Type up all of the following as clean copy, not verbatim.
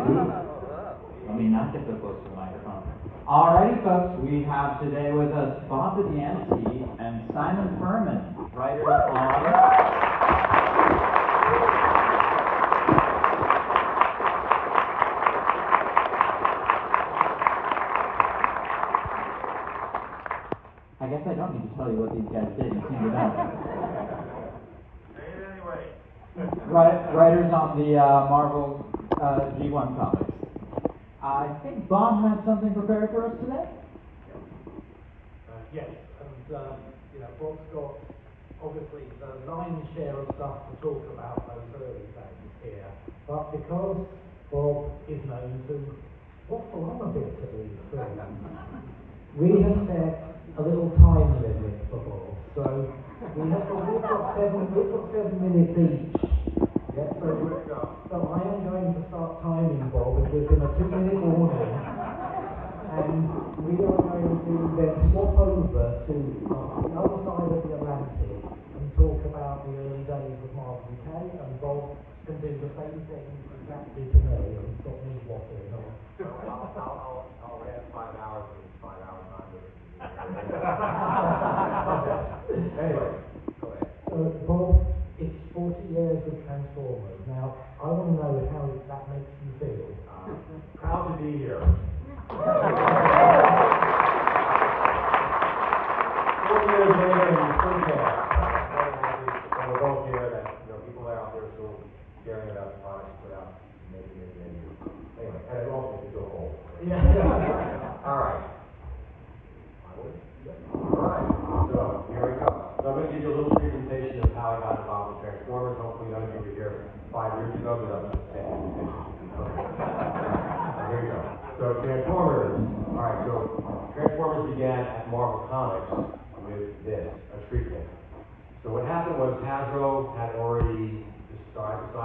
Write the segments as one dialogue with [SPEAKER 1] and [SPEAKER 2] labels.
[SPEAKER 1] Let me not get so close to the microphone. Alrighty, folks, we have today with us Bob Budiansky and Simon Furman, writers on... I guess I don't need to tell you what these guys did. You seem to know.
[SPEAKER 2] Say it anyway.
[SPEAKER 1] Writers on the Marvel G1 comics. I think Bob had something prepared for us today.
[SPEAKER 3] Yes, and Bob's got obviously the lion's share of stuff to talk about those early days here, but because Bob is known to waffle on a bit at these things, we have set a little time limit for Bob. So we've got 7 minutes each. Yeah, so I am going to start timing Bob and give him a 2-minute warning. And we are going to then swap over to the other side of the Atlantic and talk about the early days of Marvel UK, and Bob can do the same thing exactly to me and stop me waffling on.
[SPEAKER 2] I'll add 5 hours and 5 hours time to
[SPEAKER 3] Anyway, go ahead. Bob, it's 40 years of Transformers. Now, I want to know how that makes you feel.
[SPEAKER 2] Proud to be here. 4 years later, and we're still there. And we're both here that people are out there still caring about the products without making it in. Anyway, and it also makes you feel old.
[SPEAKER 3] Yeah.
[SPEAKER 2] All right. Alright, so here we go. So I'm going to give you a little presentation of how I got involved with Transformers. Hopefully none of you were here 5 years ago, because I'm just saying here we go. So Transformers. Alright, so Transformers began at Marvel Comics with this, a treatment. So what happened was Hasbro had already decided to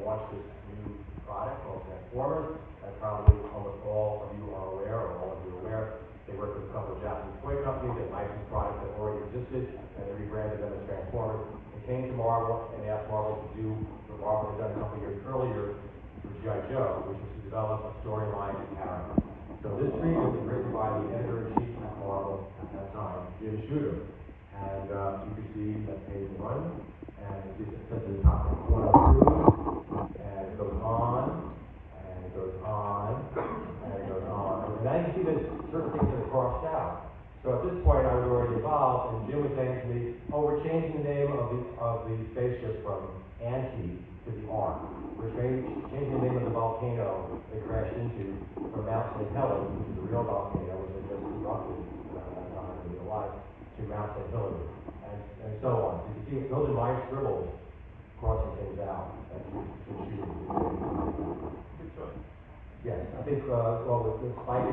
[SPEAKER 2] launch this new product called Transformers, as probably almost all of you are aware, or all of you are aware. They worked with a couple of Japanese toy companies that licensed products that already existed, and they rebranded them as Transformers. They came to Marvel and asked Marvel to do what Marvel had done a couple of years earlier for G.I. Joe, which was to develop a storyline and character. So this treatment was written by the editor-in-chief at Marvel at that time, Jim Shooter. And you can see that page 1, and it says in the top corner 2, and it goes on, and it goes on, and it goes on. And now you can see that certain things are crossed out. So at this point, I was already involved, and Jim was saying to me, "Oh, we're changing the name of the spaceship from Anti to the Ark. We're changing the name of the volcano they crashed into from Mount St. Helens, which is the real volcano, which they just erupted around that time in real life, to Mount St. Helens, and so on." So you see, those are my scribbles crossing things out. That's Jim Shooter. Good choice. Yes, I think, well, with Spike,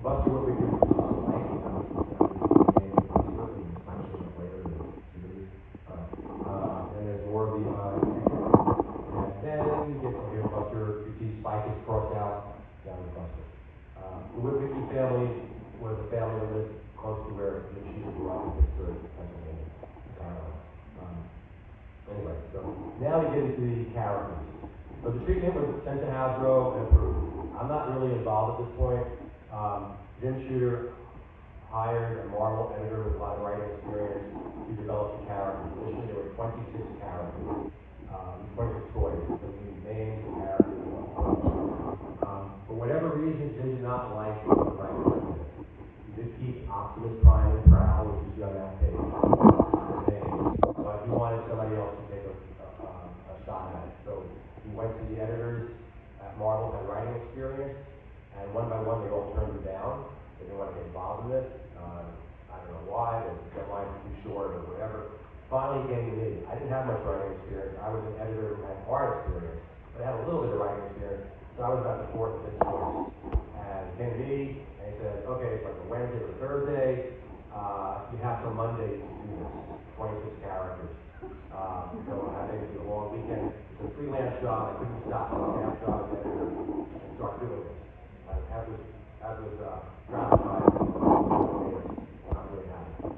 [SPEAKER 2] Buster, what we do is Spike, and there's more of the, and then you get to hear Buster, you see Spike is crossed out, down to Buster. The Whitwicky family was a family that lived close to where the Cheetah grew up in Pittsburgh, Pennsylvania. Anyway, so now we get into the characters. So the treatment was sent to Hasbro and approved. I'm not really involved at this point. Jim Shooter hired a Marvel editor with a lot of writing experience to develop the characters. Initially, there were 26 characters, 26 toys. So we need names and characters and whatnot. For whatever reason, Jim did not like the writing. He did keep Optimus Prime and Prowl, which you see on that page, but he wanted somebody else to take a shot at it. So he went to the editors at Marvel, had writing experience, and one by one they all turned him down. They didn't want to get involved in this. I don't know why, the deadline was too short or whatever. Finally came to me. I didn't have much writing experience. I was an editor who had art experience, but I had a little bit of writing experience, so I was about the 4th or 5th choice. And he came to me and he said, "Okay, it's like a Wednesday or Thursday. You have till Monday to do this, 26 characters. So I think it's a long weekend. It's a freelance job. I couldn't stop my staff job as editor and start doing this. As was gratified. Not really happy.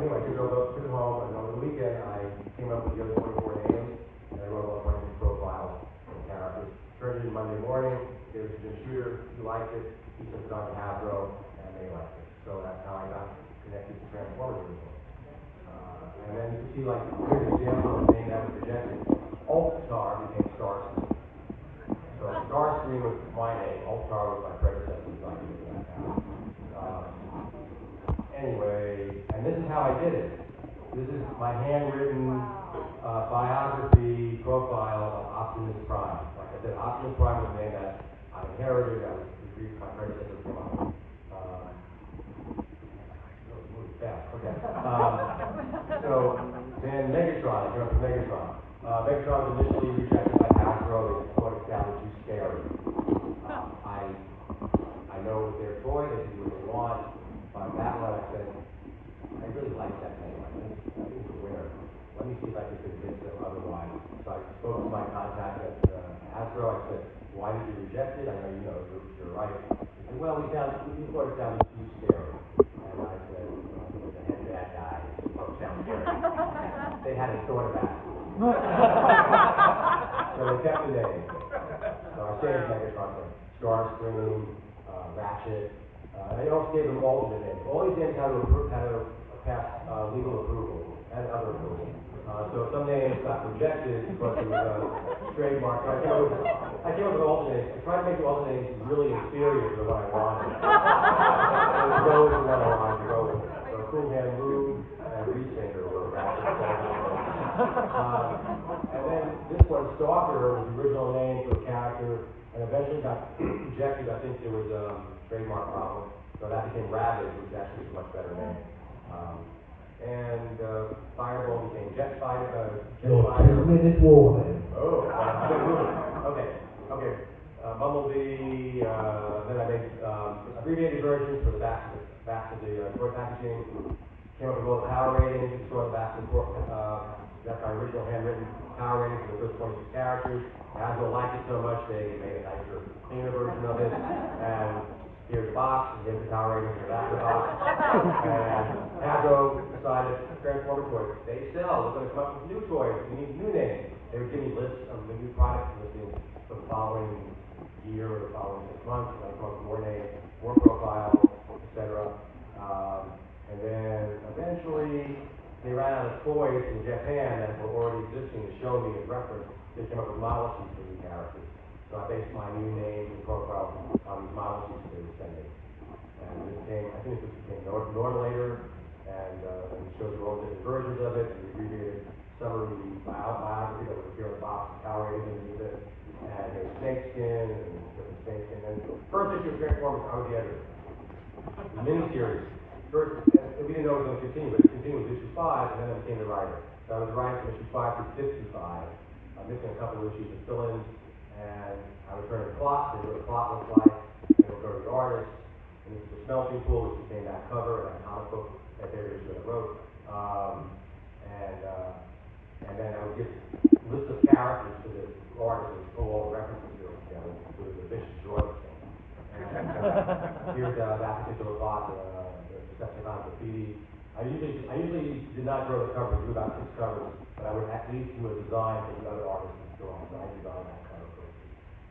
[SPEAKER 2] Anyway, took it home, and over the weekend I came up with the other 24 names, and I wrote all 26 profiles of the characters. Turned interview Monday morning. There was a shooter who liked it. He took it on to Hasbro, and they liked it. So that's how I got connected to Transformers. And then you can see, like, here's an example of a name that was rejected. Ultar became Starscream. So Starscream was my name. Ultar was my predecessor. So I did that now. Anyway, and this is how I did it. This is my handwritten biography profile of Optimus Prime. Like I said, Optimus Prime was a name that I inherited. That was my predecessor from so then Megatron, I jumped to Megatron. Megatron was initially rejected by Hasbro. They thought it sounded too scary. I know it's their toy, they can do what they want. But that one I said, I really like that name. I think it's a winner. Let me see if I can convince them otherwise. So I spoke to my contact at Hasbro. I said, why did you reject it? I know you know, you're right. He said, well, we thought it sounded too scary. And I said, the head bad guy, it sounds scary. They hadn't thought about it. So they kept the name. So I changed Megatron to Starscream, Ratchet. I also gave them alternate names. All these names had to pass legal approval and other approval. So some names got rejected because it was trademark. I came up with alternate names. I tried to make the alternate names really inferior to what I wanted. So go with the one I wanted to go with. So Cool Hand Lou and Reesinger were Ratchet. And then this one, Stalker, was the original name for the character, and eventually got rejected. I think there was a trademark problem, so that became Ravage, which actually is a much better name. And Fireball became Jet Fighter.
[SPEAKER 3] Your 2-minute warning.
[SPEAKER 2] Oh, okay. Bumblebee. Then I made abbreviated versions for the back of the toy packaging. Came up with all the power ratings. You saw the back of the that's my original handwritten power ratings for the first 26 characters. Hasbro liked it so much they made a nicer, cleaner version of it. And here's the box, and here's the power ratings in the back of the box. And Hasbro decided Transformer toys, they sell. We're going to come up with new toys. We need new names. They would give me lists of the new products listing for the following year or the following 6 months. And I come up with more names, more profiles, etc. And then eventually they ran out of toys in Japan that were already existing to show me as reference. They came up with model sheets for new characters. So I based my new name and profile on these model sheets they were sending. And this became, I think this became Norm later, and it shows you all the different versions of it, and the abbreviated summary biography that would appear in the box, power ratings underneath it, and there's snakeskin, and different snakeskin. And the first issue of Transformers, I was the editor. The miniseries. First, and we didn't know it was going to continue, but it continued with issue 5, and then I became the writer. So I was writing from issue 5 through 55. I'm missing a couple of issues of fill-ins, and I would turn the plot, and what the plot looks like, and it would go to the artist, and this is the smelting pool, which became that cover, and that comic book that they originally wrote. And then I would give lists of characters to the artist and pull all the references to it together. So it was a vicious joy thing. And here's that particular plot. Decepticon graffiti. I usually did not draw the cover, do about 6 covers, but I would at least do a design for the other artists to draw. So I designed that cover first.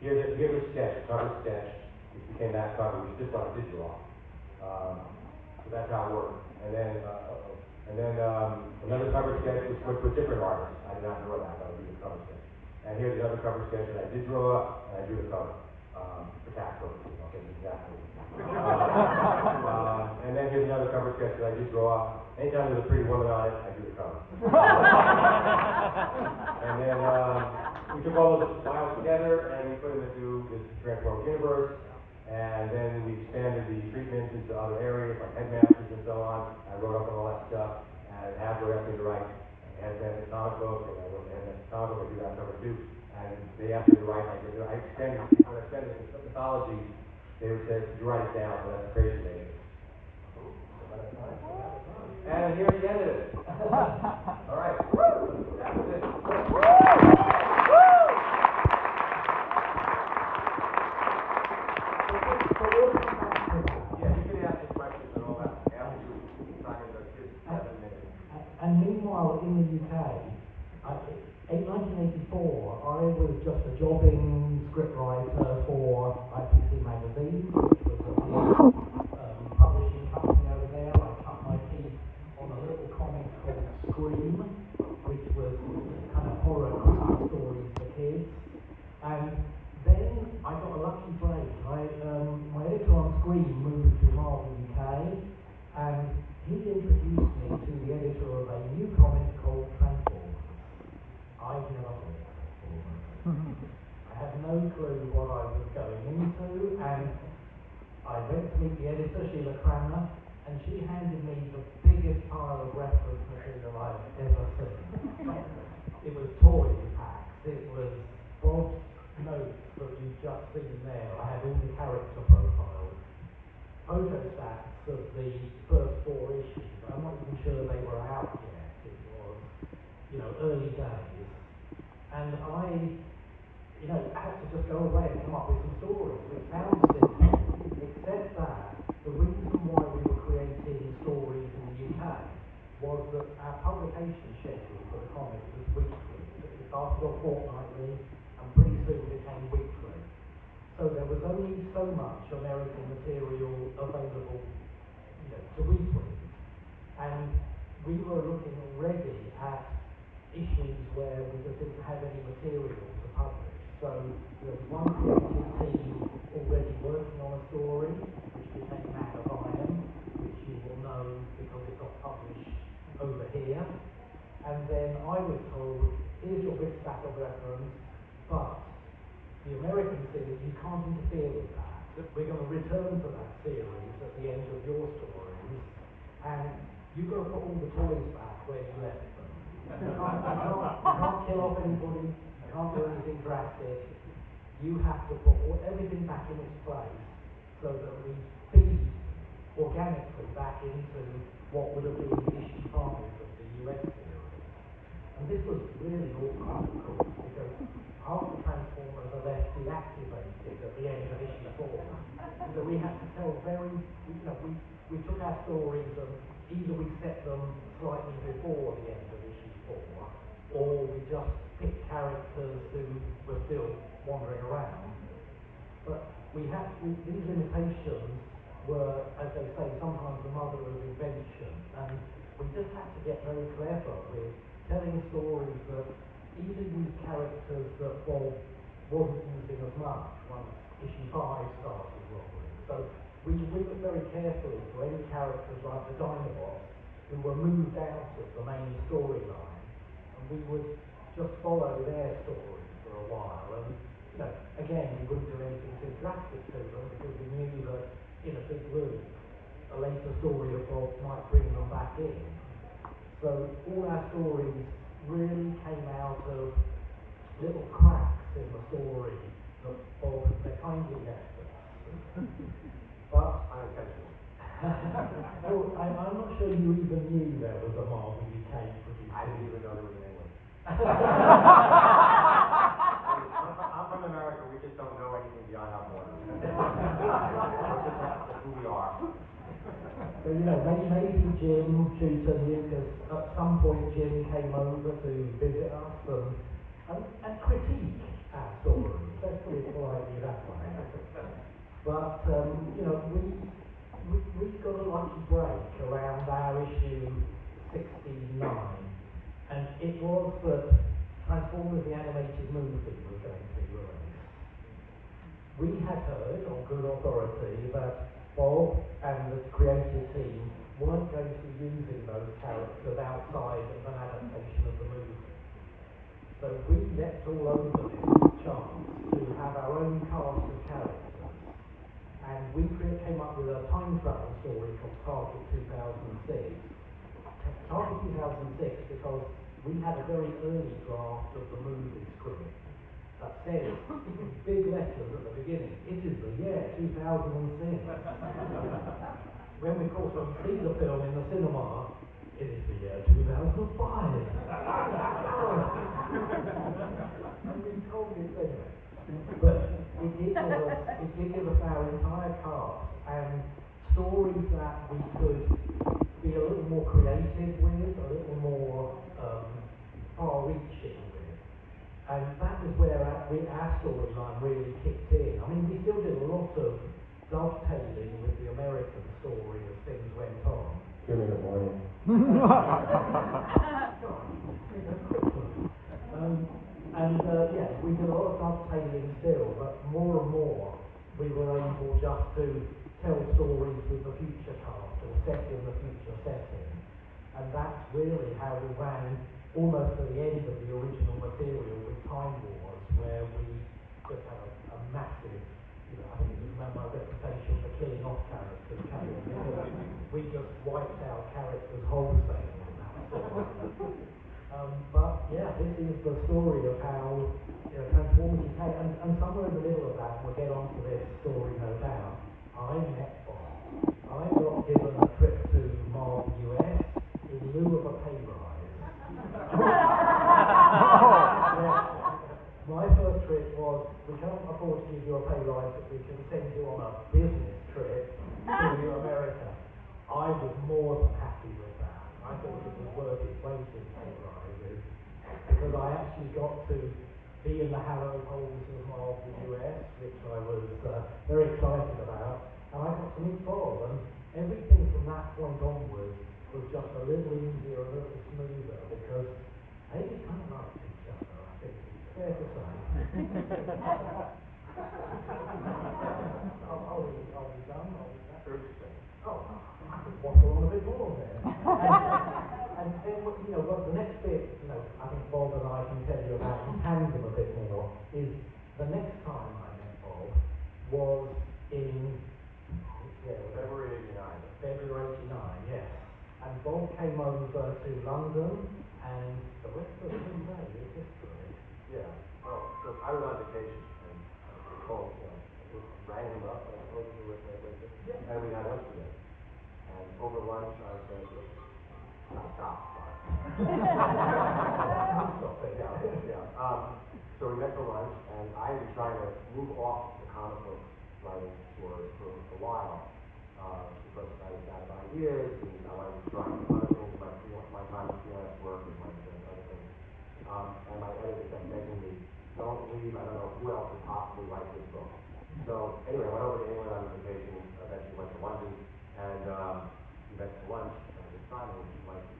[SPEAKER 2] Here's a sketch, a cover sketch, which became that cover, which is just what I did draw. So that's how it worked. And then another cover sketch was with different artists. I did not draw that, but I would do the cover sketch. And here's another cover sketch that I did draw, and I drew the cover for tax purposes. Okay, exactly. And then here's another cover sketch that I did draw. Anytime there's a pretty woman on it, I do the cover. And then we took all those files together and we put them into this Transformers universe. And then we expanded the treatments into other areas like headmasters and so on. I wrote up on all that stuff. And Hasbro asked me to write a headmaster comic book, and I wrote a headmaster comic book. I do that cover too. And they asked me to write like I expanded when I expanded the mythology. They would say, you write it down, so that's crazy, man. And here's the end of it. All right. That was it. Yeah, you can ask me questions and all that after you talk about this 7 minutes.
[SPEAKER 3] And meanwhile, in the UK, in 1984, I was just a jobbing scriptwriter for IPC Magazine, which was a big publishing company over there. I cut my teeth on a little comic called Scream, which was kind of horror creepy stories for kids. And then I got a lucky break. My editor on Scream moved to Marvel UK, and he introduced me to the editor of a new comic called Transformers. I've never heard of Transformers. I had no clue what I was going into, and I went to meet the editor, Sheila Cranmer, and she handed me the biggest pile of reference material I've ever seen. It was toy packs, it was Bob's notes that you've just seen there. I had all the character profiles, photostats of the first 4 issues. I'm not even sure they were out yet. It was, early days. And I, had to just go away and come up with some stories, which sounds simple, except that the reason why we were creating stories in the UK was that our publication schedule for the comic was weekly. It started off fortnightly and pretty soon became weekly. So there was only so much American material available, to reprint. And we were looking already at issues where we just didn't have any material to publish. So there was one creative team already working on a story, which became Man of Iron, which you will know because it got published over here. And then I was told, here's your big stack of reference, but the American series, you can't interfere with that. We're going to return to that series at the end of your stories, and you've got to put all the toys back where you left them. You can't kill off anybody, you can't do anything drastic. You have to put everything back in its place so that we feed organically back into what would have been issue 5 of the US series. And this was really awkward, of course, because half the Transformers are left deactivated at the end of issue 4. So we had to tell we took our stories and either we set them slightly before the end of issue 4, or we just picked characters who were still wandering around. But these limitations were, as they say, sometimes the mother of invention, and we just had to get very clever with telling stories that even use characters that Bob wasn't using as much once issue 5 started rolling. So we looked very carefully for any characters like the Dinobots who were moved out of the main storyline, and we would just follow their story for a while. And again, we wouldn't do anything too drastic to them because we knew that in a big loop, a later story of Bob might bring them back in. So all our stories really came out of little cracks in the story that Bob had kindly left us. But
[SPEAKER 2] Unintentional.
[SPEAKER 3] I'm not sure you even knew there was a Marvel UK producer.
[SPEAKER 2] I didn't even know there was an England. I'm from America, we just don't know anything beyond our borders. That's who we are.
[SPEAKER 3] So, maybe Jim, Shooter, Lucas, at some point Jim came over to visit us and critique our stories. Let's put it politely that way. But, we got a lucky break around our issue 69, and it was that Transformers the Animated Movie was going to be released. We had heard, on good authority, that Bob and the creative team weren't going to be using those characters outside of an adaptation of the movie. So we leapt all over this chance to have our own cast of characters. And we came up with a time travel story called Target 2006. Target 2006 because we had a very early draft of the movie script that says in big letters at the beginning, it is the year 2006. When we, of course, when we see the film in the cinema, it is the year 2005. And we told it anyway. But it did give us our entire cast and stories that we could be a little more creative with, a little more far-reaching with. And that was where our storyline really kicked in. I mean, we lot of dovetailing with the American story as things went on.
[SPEAKER 2] Give me the morning.
[SPEAKER 3] Yeah, we did a lot of dovetailing still, but more and more we were able just to tell stories with the future cast or set in the future setting. And that's really how we ran almost to the end of the original material with Time Wars, where we just had a massive, I think you remember my reputation for killing off characters, because we just wiped out characters wholesale in that story. But yeah, this is the story of how Transformers came, and somewhere in the middle of that, and we'll get on to this story no doubt, I met Bob. I got given a trip to Marvel US in lieu of a pay rise. Yeah. My first trip was, we can't afford to give you a pay rise, but we can send you on a business trip to America. I was more than happy with that. I thought it was worth its weight in pay rises, because I actually got to be in the hallowed halls of Marvel US, which I was very excited about, and I got to meet Bob, and everything from that point onwards was just a little easier, a little smoother, because they kind of liked each other, I think it's fair to say. Are we done? Oh, I could waffle on a bit more there. And then, what the next bit, I think Bob and I can tell you about in tandem a bit more, is the next time I met Bob was in
[SPEAKER 2] February '89.
[SPEAKER 3] February '89, yes. And Bob came over to London, and the rest of the day is history.
[SPEAKER 2] Yeah. Well, so I was on vacation, and I called, rang him up, and I told him with and we had lunch together. And over lunch, I said, stop. So we met for lunch, and I had been trying to move off the comic book writing for a while, because I was out of ideas, and I wanted to try other things, my time with freelance work and my other things. And my editor kept begging me, don't leave, I don't know who else would possibly write this book. So anyway, I went over to England on vacation, eventually went to London, and we went to lunch, and I said, Simon, would you like to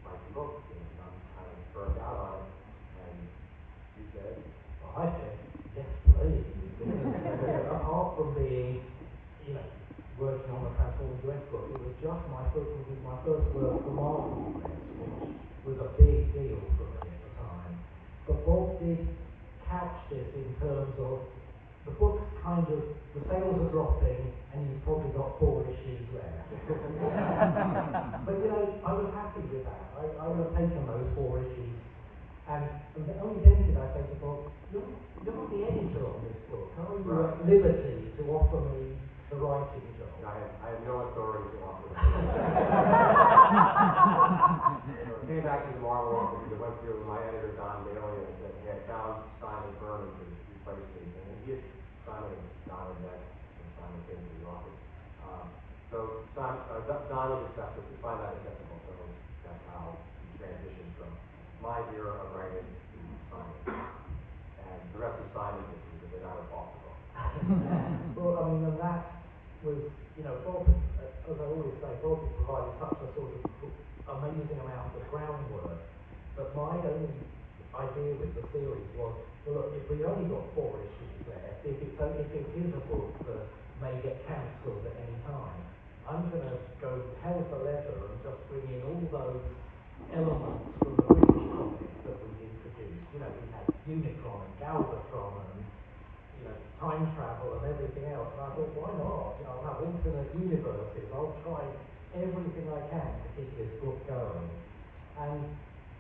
[SPEAKER 2] write the book? And I'm kind of burned out on it, and he said,
[SPEAKER 3] Well, I said, yes, please. Apart from being, working on the Transformers US book, it was just my first work for Marvel US, which was a big deal for me at the time. But Bob did couch this in terms of the book's the sales are dropping, and you've probably got 4 issues left. But I was happy with that. I would have taken those 4 issues. And only then did I say to Bob, you're not the editor on this book. Are you at liberty to offer me the writing job?
[SPEAKER 2] I have no authority to offer that. I came back to the Marvel office, and I went through my editor, Don Bailey, and said, hey, I found Simon Furman to replace me. And he had Simon and Don had met when Simon came to the office. So Don was acceptable, we find that acceptable, so that's how we transitioned from my era of writing to Simon. And the rest of Simon's history, but they're not impossible.
[SPEAKER 3] Well, and that was, Bob, as I always say, Bob provided such a sort of amazing amount of groundwork, but my only idea with the series was, well, look, if we've only got 4 issues left, if it is a book that may get cancelled at any time, I'm going to go hell for leather and just bring in all those elements from the British comics that we introduced. We had Unicron and Galvatron and time travel and everything else. And I thought, why not? I'll have alternate universes. I'll try everything I can to keep this book going. And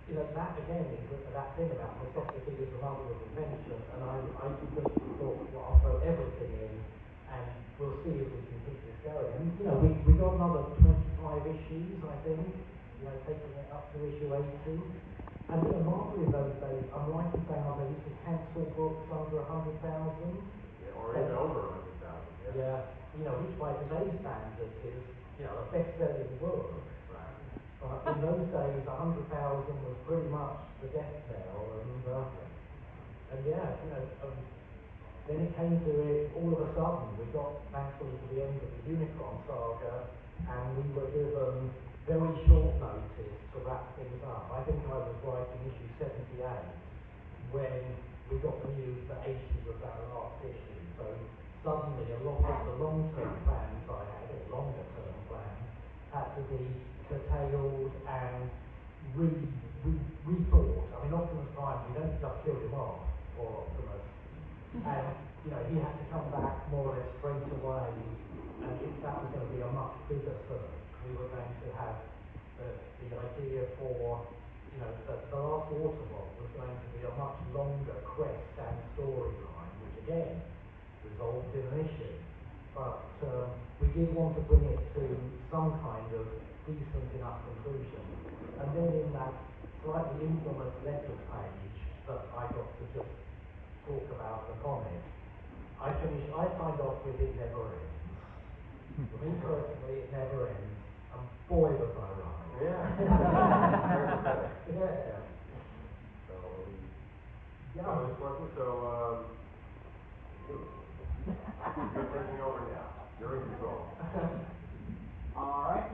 [SPEAKER 3] that again is that thing about necessity is the mother of invention. And I just thought, well, I'll throw everything in, and we'll see if we can keep this going. And we got another 25 issues, I think. Taking it up to issue 80. And Marvel in those days, I'm right in saying they used to cancel books under 100,000.
[SPEAKER 2] Or even over 100,000.
[SPEAKER 3] Yeah. Which by today's standards is, a best-selling book.
[SPEAKER 2] Right.
[SPEAKER 3] But in those days, 100,000 was pretty much the death knell, and then it came to it all of a sudden. We got thankfully to the end of the Unicron saga, and we were given very short notice to wrap things up. I think I was writing issue 78 when we got the news that 80 was our last issue. So suddenly a lot of the long-term plans I had, or longer-term plans, had to be curtailed and rethought. I mean, Optimus Prime, we don't just kill him off, or Optimus. And, you know, he had to come back more or less straight away, and that was going to be a much bigger search. We were going to have the idea for, you know, the last Autobot was going to be a much longer quest and storyline, which again, resolved in an issue. But we did want to bring it to some kind of decent enough conclusion. And then in that slightly infamous letters page that I got to just talk about the comic, I signed off with It Never Ends. For me personally, it never ends. And boy was I right.
[SPEAKER 2] Yeah.
[SPEAKER 3] Yeah.
[SPEAKER 2] So,
[SPEAKER 3] Yeah.
[SPEAKER 2] this question, so, you're taking over now. You're in control.
[SPEAKER 1] All right.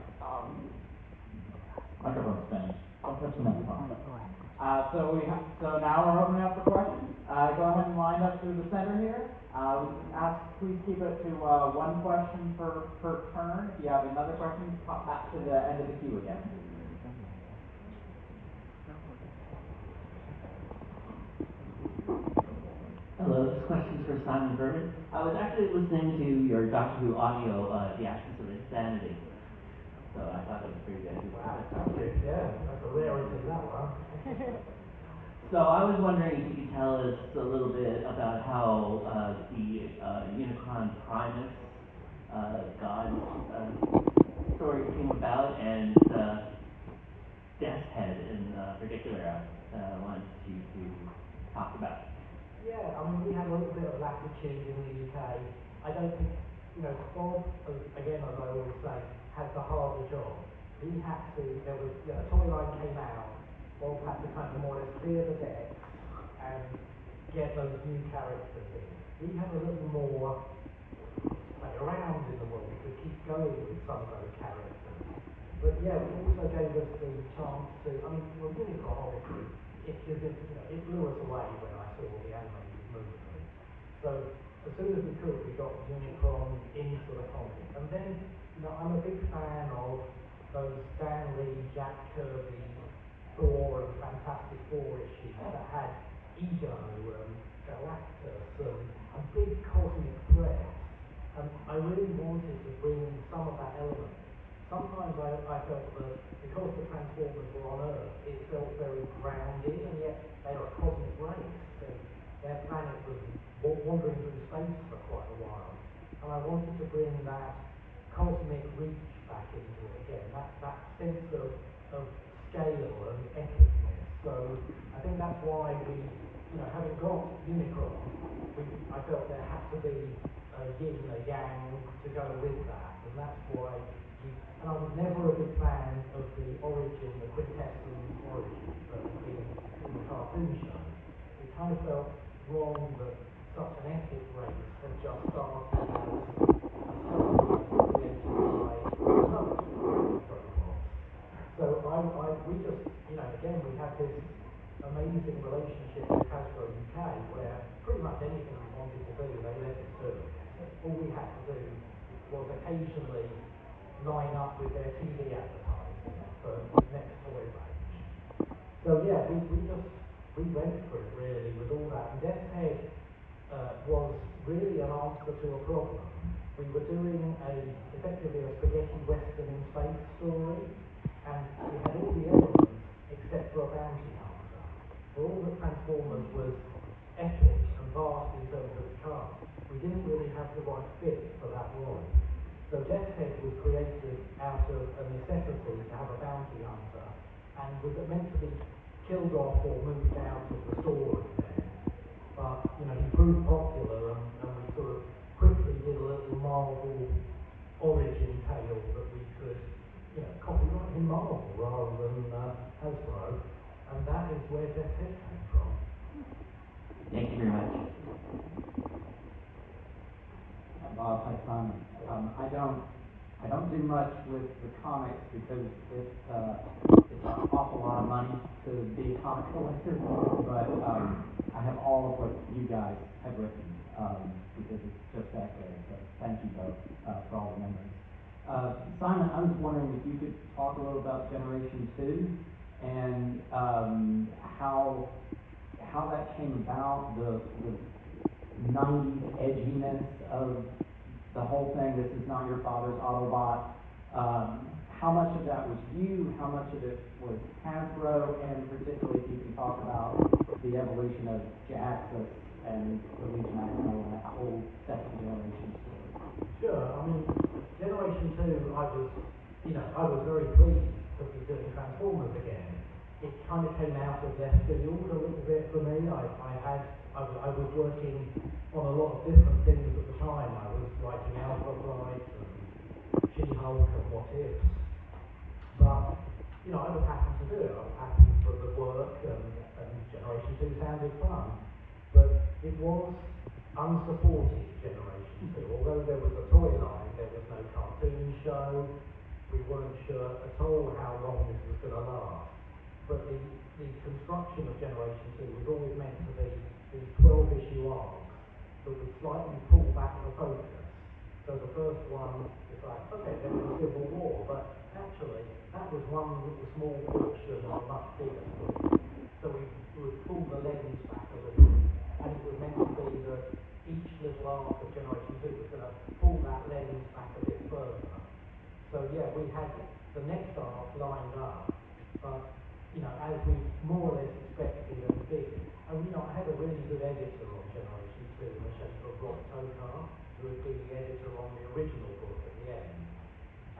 [SPEAKER 1] Microphone's spinning. Don't touch the microphone. So now we're opening up for questions. Go ahead and line up through the center here. Please keep it to one question per turn. If you have another question, pop back to the end of the queue again.
[SPEAKER 4] Hello, this question is for Simon Furman. I was actually listening to your Doctor Who audio, The Absence of Insanity. So I thought it was pretty good.
[SPEAKER 3] Wow, yeah, that's a rarity, that one.
[SPEAKER 4] So I was wondering if you could tell us a little bit about how the Unicron Primus God story came about, and Death's Head in particular I wanted you to talk about.
[SPEAKER 3] Yeah, I mean, we had a little bit of latitude in the UK. I don't think, you know, Bob, again, as I always say, had the harder job. He had to, there was, you know, toy line came out, Bob had to kind of more or less clear the deck and get those new characters in. We had a little more play around in the world. We could keep going with some of those characters. But yeah, it also gave us the chance to, I mean, well, Unicron obviously, it blew us away when I saw the animated movie. So as soon as we could, we got Unicron into the comic. And then, you know, I'm a big fan of those Stan Lee, Jack Kirby, Thor and Fantastic Four issues that had Ego and Galactus and big cosmic threats. And I really wanted to bring some of that element. Sometimes I felt that because the Transformers were on Earth, it felt very grounded, and yet they were a cosmic race. Their planet was wandering through space for quite a while. And I wanted to bring that cosmic reach back into it again, that sense of scale and epicness. So I think that's why we, you know, having got Unicron, I felt there had to be a yin and a yang to go with that, and that's why and I was never a big fan of the origin, the quintessence origin that had been in the cartoon show. It kind of felt wrong that such an epic race had just started as a story created by another robot. So we just, you know, again, we had this amazing relationship with Hasbro UK where pretty much anything we wanted to do, they let us do. All we had to do was occasionally line up with their TV advertising for next toy range. So yeah, we went for it really with all that. And Death's Head was really an answer to a problem. We were doing effectively a spaghetti western in space story, and we had all the elements except for a bounty hunter. For all the Transformers was epic and vast in terms of its cast, we didn't really have the right fit for that role. So Death's Head was created out of a necessity to have a bounty hunter, and was meant to be killed off or moved out of the story then. But, you know, he proved popular, and we sort of quickly did a little Marvel origin tale that we could, you know, copyright in Marvel rather than Hasbro, and that is where Death's Head came from.
[SPEAKER 4] Thank you very much.
[SPEAKER 1] Hi, Simon. I don't do much with the comics because it's an awful lot of money to be a comic collector, but I have all of what you guys have written because it's just that great. So thank you both for all the memories. Simon, I was wondering if you could talk a little about Generation 2 and how that came about, the 90s edginess of the whole thing. This is not your father's Autobot. How much of that was you? How much of it was Hasbro? And particularly, if you can talk about the evolution of Jaxus and the Legion Maximo and that whole second generation story.
[SPEAKER 3] Sure. I mean, Generation 2, I was very pleased to be doing Transformers again. It kind of came out of left field a little bit for me. I was working on a lot of different things at the time. I was writing Alpha Flight and She-Hulk and What Ifs. But, I was happy to do it. I was happy for the work and Generation 2 sounded fun. But it was unsupported Generation 2. Although there was a toy line, there was no cartoon show. We weren't sure at all how long this was going to last. But the construction of Generation 2 was always meant to be these 12-issue arcs that would slightly pull back the focus. So the first one is like, okay, there was a civil war, but actually that was one little small portion of a much bigger story. So we would pull the lens back a little, and it was meant to be that each little arc of Generation 2 was going to pull that lens back a bit further. So yeah, we had the next arc lined up, but as we more or less expected and did. And I had a really good editor on Generation 2 in the shape of Rob Tokar, who had been the editor on the original book at the end.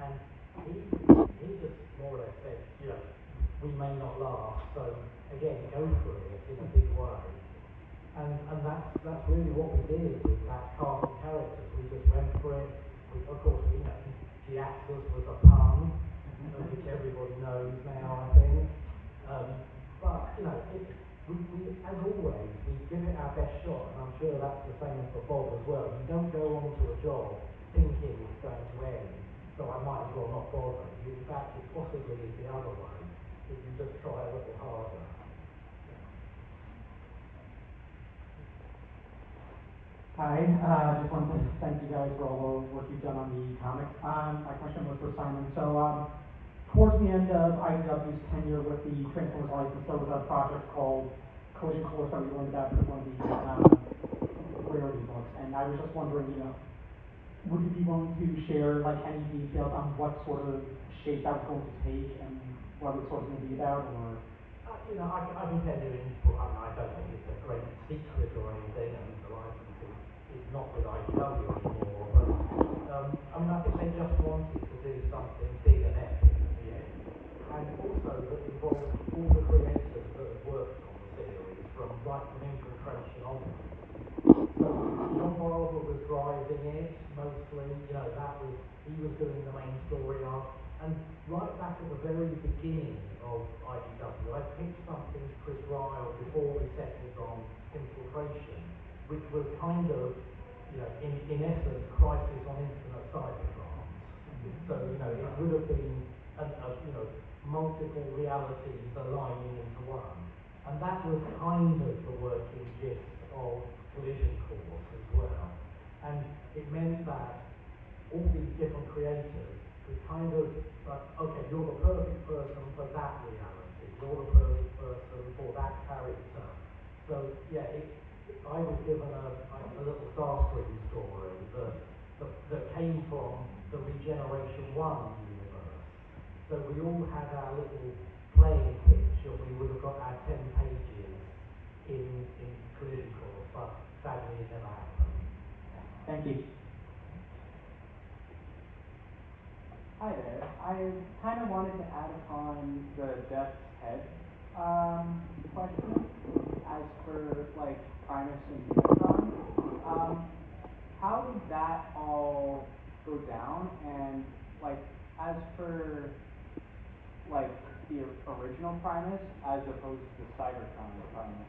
[SPEAKER 3] And he just more or less said, we may not last, so again, go for it in a big way. And that's really what we did with that cast of characters. We just went for it. Of course, Jaxus was a pun, which everybody knows now, I think. But, we, as always, we give it our best shot, and I'm sure that's the same for Bob as well. You don't go on to a job thinking it's going to end, so I might as well not bother. In fact, it possibly is the other way, if you just try a little harder.
[SPEAKER 5] Hi, just wanted to thank you guys for all the work you've done on the comics. My question was for Simon. So, towards the end of IDW's tenure with the Transformers license, there was a project called Collision Course that we learned about for one of the rarity books. And I was just wondering, would you be willing to share any details on what sort of shape that was going to take and what it was sort of going to be about, or?
[SPEAKER 3] I can tell you, I don't think it's a great secret or anything, and the license is not with IDW anymore, but I think they just wanted to do something big and epic at the end, and also that involved all the creators that have worked on the series, from Infiltration onwards. So John Barber was driving it mostly, he was doing the main story arc, and right back at the very beginning of IDW, I picked something to Chris Ryle before we settled on Infiltration, which was kind of, in essence, Crisis on Infinite Cybertron. So, it would have been, multiple realities aligning into one. And that was kind of the working gist of Collision Course as well. And it meant that all these different creators could kind of, okay, you're the perfect person for that reality, you're the perfect person for that character. So, yeah, I was given a little Starscream story that came from the Regeneration 1 universe. So we all had our little playing pitch, and we would have got our 10 pages in Collision Course, but sadly it never happened.
[SPEAKER 5] Thank you.
[SPEAKER 6] Hi there. I kind of wanted to add upon the Death's Head question as for Primus and Unicron. How did that all go down? And as for the original Primus as opposed to the Cybertron Primus.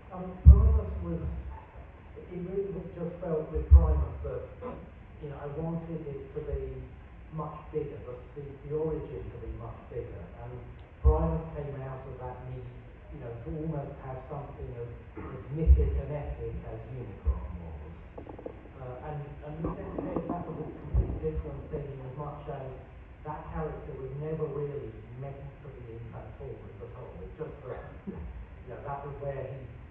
[SPEAKER 3] Primus was, it really was just felt with Primus that, you know, I wanted it to be much bigger, the origin to be much bigger, and Primus came out of that need, you know, to almost have something as mythic and epic as Unicron was. And with this head, that was a completely different thing, as much as that character was never really meant to be in Transformers at all. It's just that, you know, that was where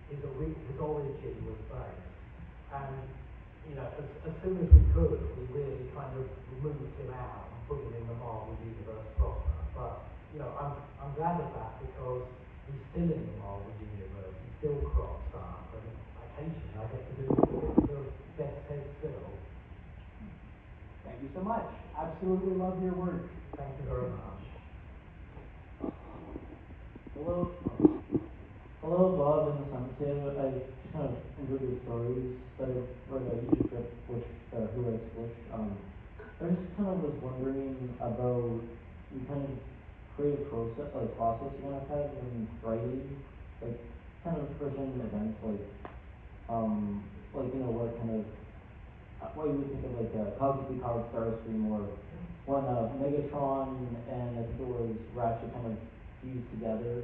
[SPEAKER 3] his origin was based. And, you know, as soon as we could, we really kind of moved him out and put him in the Marvel Universe proper. But, you know, I'm glad of that because he's still in the Marvel Universe, he still crops up, and occasionally I get to do a little bit of best head still.
[SPEAKER 6] Thank you so much. Absolutely love your work.
[SPEAKER 3] Thank you very much.
[SPEAKER 7] Hello. Hello, Bob and Samantha. I just kind of enjoyed your stories that I've read a YouTube clip with Who Writes Bush. I just kind of was wondering about the kind of creative process you kind of have in writing, like kind of certain events, like you know what kind of what you would think of like Cosmic Powered Starscream or when Megatron and I think it was Ratchet kind of fused together.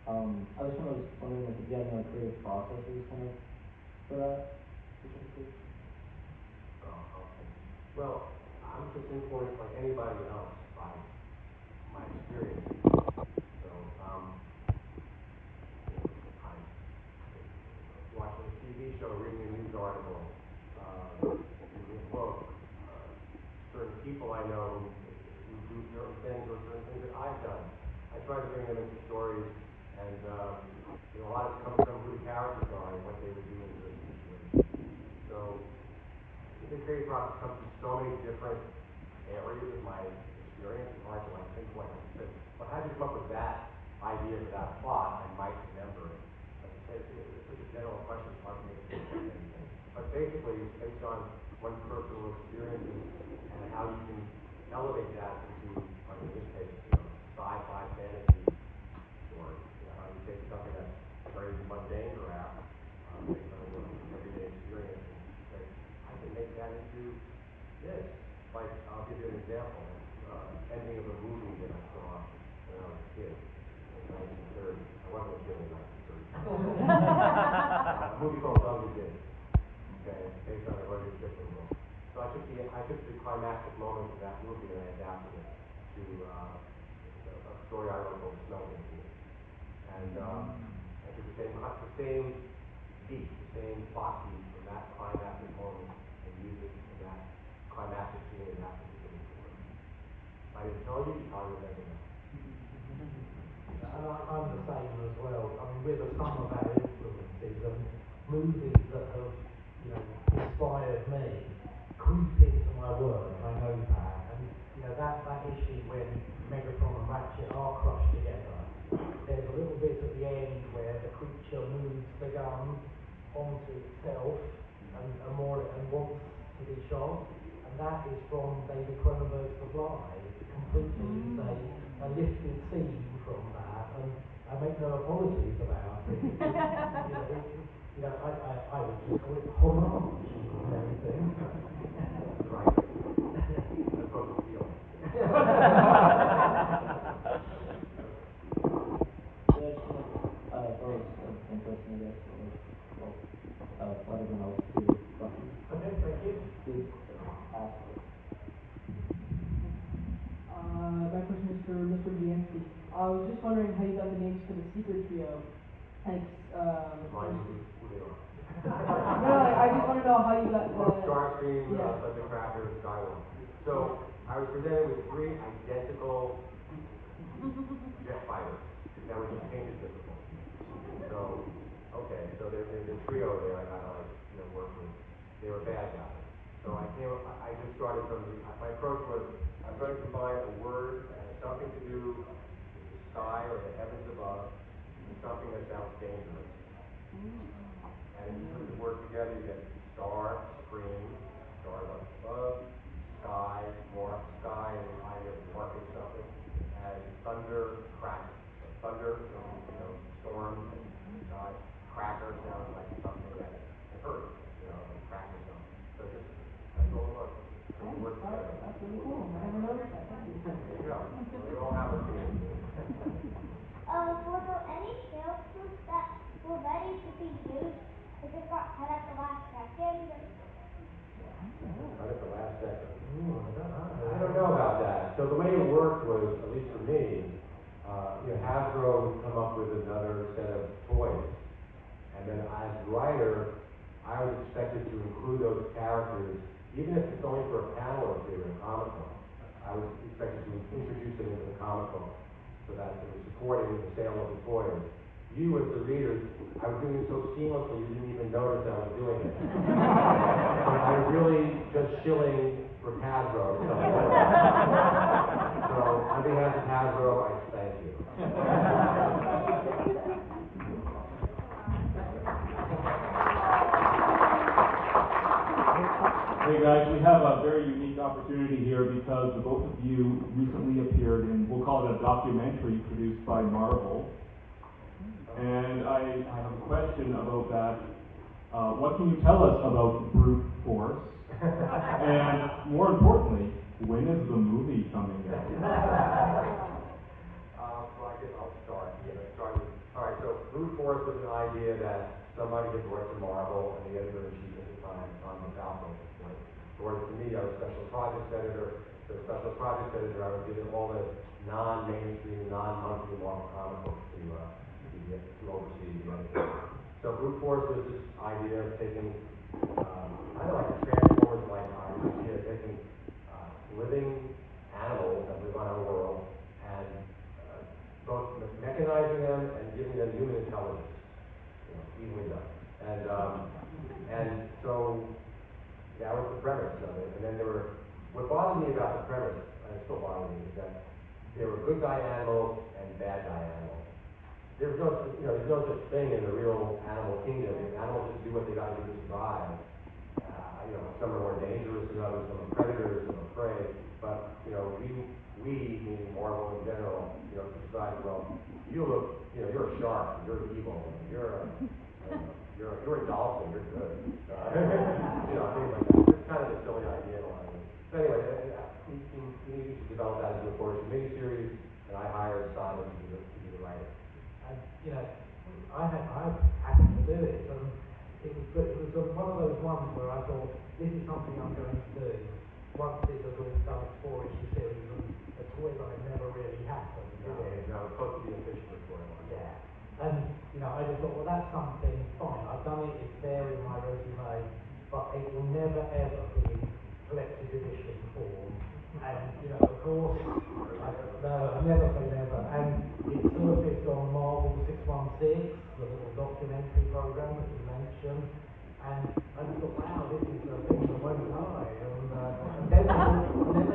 [SPEAKER 7] I was kind of wondering if you had any creative processes kind of for that.
[SPEAKER 2] Well, I'm just influenced like anybody else by my experience. So, I'm watching a TV show, reading a news article, reading a book, certain people I know who do certain things or certain things that I've done. I try to bring them into stories, and you know, a lot of it comes from who the characters are and what they would do in certain situations. So, the creative process comes from so many different areas of my experience. It's hard to like pinpoint it. But how do you come up with that idea for that plot? I might remember it. But it's such a general question. It's hard for me to pinpoint anything. But basically, it's based on one's personal experiences and how you can elevate that into, like in this case, you know, sci-fi fantasy story. You know, how you take something that's very mundane, perhaps, based on your everyday experience, and say, I can make that into this. Like, I'll give you an example. Ending of a movie that I saw when I was a kid in 1930. I wasn't a kid in 1930. A movie called Dog Days. Okay, based on a Rudyard Kipling book. So I took the climactic moments of that movie and I adapted it to a story I wrote called Smell Machine. And I took the same beat, the same plot beat from that climactic moment and used it in that climactic scene in that particular story. If I didn't tell you, you probably would never know.
[SPEAKER 3] And I'm the same as well. I mean, we're the sum of our influences, and movies that have, you know, inspired me creep into my work. I know that, and you know that issue when Megatron and Ratchet are crushed together. There's a little bit at the end where the creature moves the gun onto itself and wants to be shot, and that is from David Cronenberg's The Fly. It completely is a lifted scene from that, and I make no apologies about it. You know, I would just call it homage and everything.
[SPEAKER 2] Right. That's what we feel.
[SPEAKER 7] Interesting, I guess. Let everyone else do questions.
[SPEAKER 3] Okay, thank you.
[SPEAKER 7] Please ask.
[SPEAKER 8] My question is for Mr. Budiansky. I was just wondering how you got the names for the secret trio. Thanks.
[SPEAKER 2] Remind me who they are.
[SPEAKER 8] No, I just want to know how you got the...
[SPEAKER 2] Starscream,
[SPEAKER 8] Yeah.
[SPEAKER 2] Thundercracker, and Skywalker. So, I was presented with 3 identical jet fighters that were just painted differently. So, okay, so there's a trio there I gotta work with. They were bad guys. So I just started from my approach was, I'm going to combine a word that has something to do with the sky or the heavens above, and something that sounds dangerous. And if you put the word together, you get star, scream, stars up above, sky, more up sky, and the idea of marking something, and thunder, cracker. So thunder, storm, and sky. Cracker sounds like something that hurts, like crackers
[SPEAKER 8] really cool. I never noticed that. Thank you.
[SPEAKER 2] There you go. We all have a theme.
[SPEAKER 9] Were there any sales fruits that were ready to be used but just got cut at the last second?
[SPEAKER 2] Right at the last second.
[SPEAKER 3] Ooh, I don't know.
[SPEAKER 2] I don't know about that. So the way it worked was, at least for me, Hasbro would come up with another set of toys. And then as writer, I was expected to include those characters, even if it's only for a panel or two in a comic book. I was expected to introduce them into the comic book so that it was supporting the sale of the toys. You, as the reader, I was doing it so seamlessly you didn't even notice I was doing it. I was really just shilling for Hasbro. So on behalf of Hasbro, I thank you.
[SPEAKER 10] Hey guys, we have a very unique opportunity here because the both of you recently appeared in, we'll call it a documentary produced by Marvel. And I have a question about that. What can you tell us about Brute Force? And more importantly, when is the movie coming out?
[SPEAKER 2] Well, I guess I'll start. All right, so Brute Force was an idea that somebody had brought to Marvel, and the editor-in-chief at the time, Tom McAlpin, brought it to me. I was special projects editor. So special projects editor, I was given all the non-mainstream, non-monthly Marvel comic books to oversee the editing. So Brute Force was this idea of taking, kind of like a Transformers-like idea, of taking living animals that live on our world and both mechanizing them and giving them human intelligence. Easily done. And so that was the premise of it. And then what bothered me about the premise, and it still bothers me, is that there were good guy animals and bad guy animals. There's no such thing in the real animal kingdom. Animals just do what they got to do to survive. Some are more dangerous than others, some are predators, some are prey. But we, meaning Marvel in general, decide, well, you're a shark, you're evil, you're a dolphin, you're good. Things like that. It's kind of a silly idea in a lot of ways. So anyway, we needed to develop that into a portion miniseries, and I hired Simon to be the writer.
[SPEAKER 3] And, I happened to do it, and it was one of those ones where I thought, this is something I'm going to do once it has all done its 4-issue series, and a toy line never really happened.
[SPEAKER 2] No, it's supposed to be official storyline.
[SPEAKER 3] Yeah. And, I just thought, well, that's something fine. I've done it, it's there in my resume, but it will never ever be in collected edition form. And, of course, I never say never. And it surfaced on Marvel 616, the little documentary program that you mentioned. And I just thought, wow, this is a thing that won't die. And then they